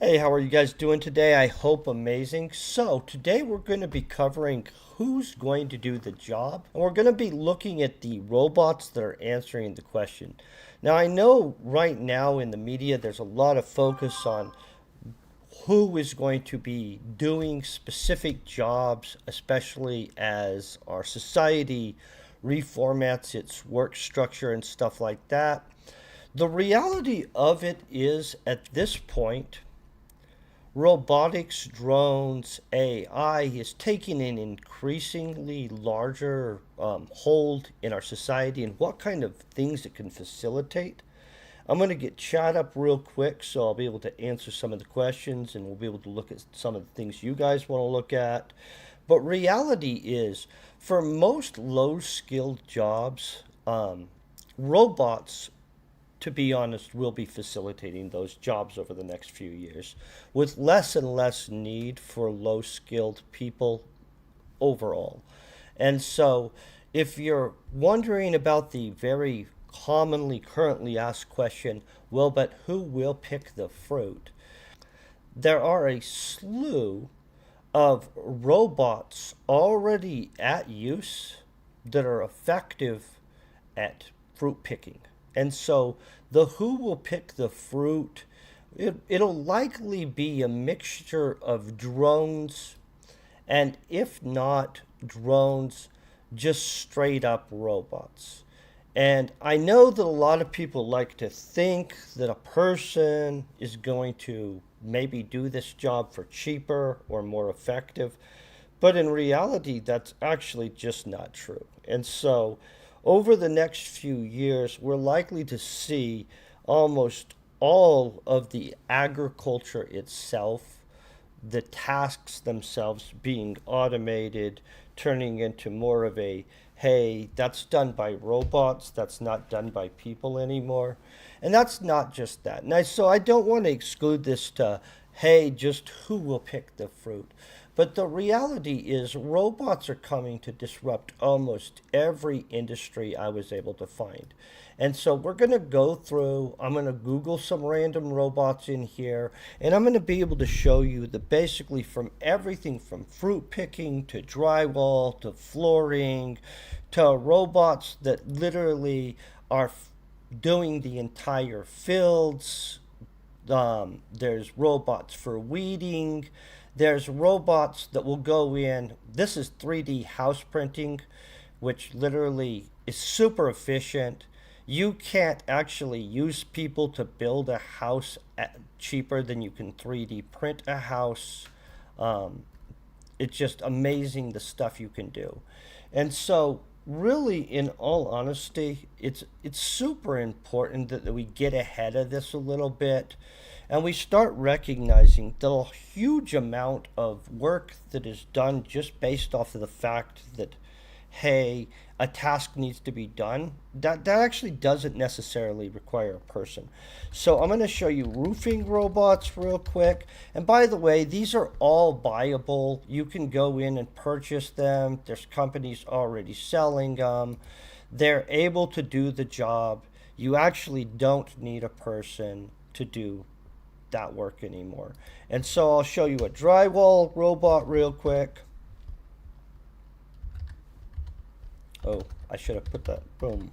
Hey, how are you guys doing today? I hope amazing. So, today we're going to be covering who's going to do the job, and we're going to be looking at the robots that are answering the question. Now, I know right now in the media there's a lot of focus on who is going to be doing specific jobs, especially as our society reformats its work structure and stuff like that. The reality of it is, at this point, robotics, drones, AI is taking an increasingly larger hold in our society and what kind of things it can facilitate. I'm going to get chat up real quick so I'll be able to answer some of the questions and we'll be able to look at some of the things you guys want to look at. But reality is, for most low skilled jobs, robots, to be honest, will be facilitating those jobs over the next few years with less and less need for low skilled people overall. And so, if you're wondering about the very commonly currently asked question, well, but who will pick the fruit? There are a slew of robots already at use that are effective at fruit picking. And so the who will pick the fruit, it'll likely be a mixture of drones and if not drones, just straight up robots. And I know that a lot of people like to think that a person is going to maybe do this job for cheaper or more effective, but in reality, that's actually just not true. And so, over the next few years, we're likely to see almost all of the agriculture itself, the tasks themselves being automated, turning into more of a hey, that's done by robots, that's not done by people anymore. And that's not just that. So I don't want to exclude this to hey, just who will pick the fruit. But the reality is, robots are coming to disrupt almost every industry I was able to find. And so we're going to go through, I'm going to Google some random robots in here, and I'm going to be able to show you that basically from everything from fruit picking to drywall to flooring to robots that literally are doing the entire fields. There's robots for weeding. There's robots that will go in. This is 3D house printing, which literally is super efficient. You can't actually use people to build a house cheaper than you can 3D print a house. Um, it's just amazing the stuff you can do. And so really in all honesty, it's super important that we get ahead of this a little bit and we start recognizing the huge amount of work that is done just based off of the fact that hey, a task needs to be done, that actually doesn't necessarily require a person. So I'm going to show you roofing robots real quick. And by the way, these are all buyable. You can go in and purchase them. There's companies already selling them. They're able to do the job. You actually don't need a person to do that work anymore. And so I'll show you a drywall robot real quick. Oh, I should have put that. Boom.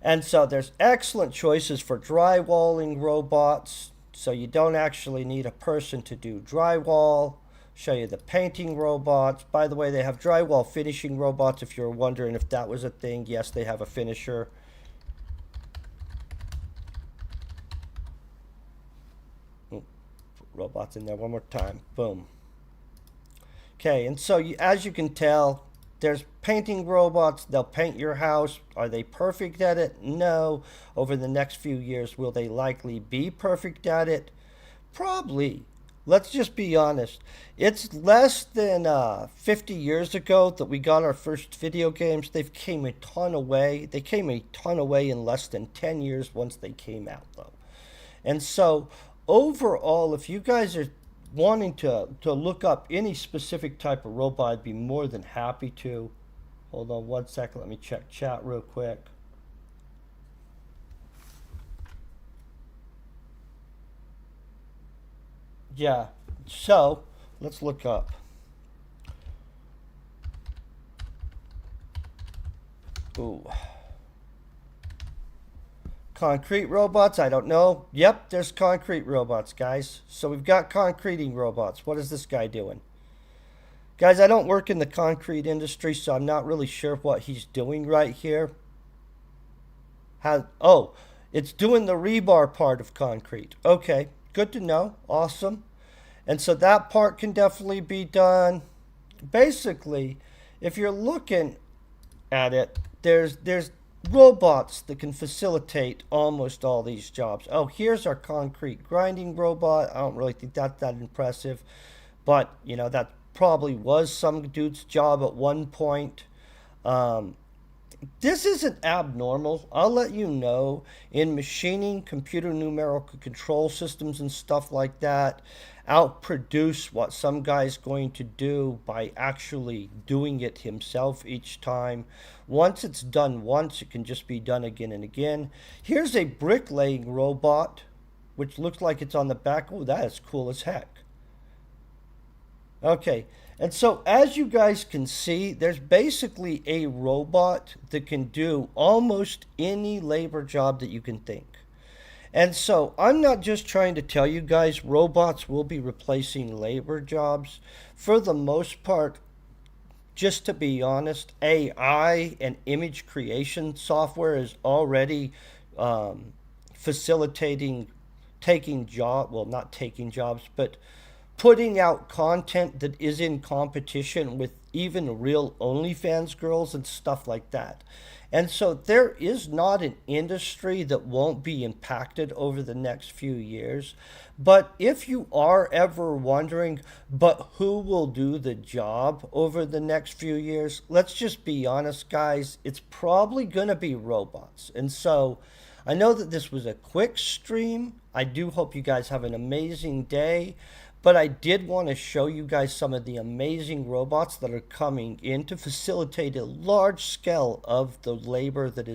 And so there's excellent choices for drywalling robots. So you don't actually need a person to do drywall. Show you the painting robots. By the way, they have drywall finishing robots if you're wondering if that was a thing. Yes, they have a finisher. Put robots in there one more time. Boom. Okay, and so as you can tell, there's painting robots. They'll paint your house. Are they perfect at it? No. Over the next few years, will they likely be perfect at it? Probably. Let's just be honest. It's less than 50 years ago that we got our first video games. They've came a ton away. They came a ton away in less than 10 years once they came out, though. And so, overall, if you guys are wanting to look up any specific type of robot, I'd be more than happy to. Hold on one second. Let me check chat real quick. Yeah. So let's look up. Ooh. Concrete robots? I don't know. Yep, there's concrete robots, guys. So we've got concreting robots. What is this guy doing? Guys, I don't work in the concrete industry, so I'm not really sure what he's doing right here. Oh, it's doing the rebar part of concrete. Okay, good to know. Awesome. And so that part can definitely be done. Basically, if you're looking at it, there's robots that can facilitate almost all these jobs. Oh, here's our concrete grinding robot. I don't really think that's that impressive, but you know that probably was some dude's job at one point. Um, this isn't abnormal. I'll let you know. In machining, computer numerical control systems and stuff like that outproduce what some guy's going to do by actually doing it himself each time. Once it's done once, it can just be done again and again. Here's a bricklaying robot, which looks like it's on the back. Oh, that is cool as heck. Okay, and so as you guys can see, there's basically a robot that can do almost any labor job that you can think. And so I'm not just trying to tell you guys robots will be replacing labor jobs. For the most part, just to be honest, AI and image creation software is already facilitating taking well, not taking jobs, but putting out content that is in competition with even real OnlyFans girls and stuff like that. And so there is not an industry that won't be impacted over the next few years. But if you are ever wondering, but who will do the job over the next few years? Let's just be honest, guys. It's probably going to be robots. And so I know that this was a quick stream. I do hope you guys have an amazing day. But I did want to show you guys some of the amazing robots that are coming in to facilitate a large scale of the labor that is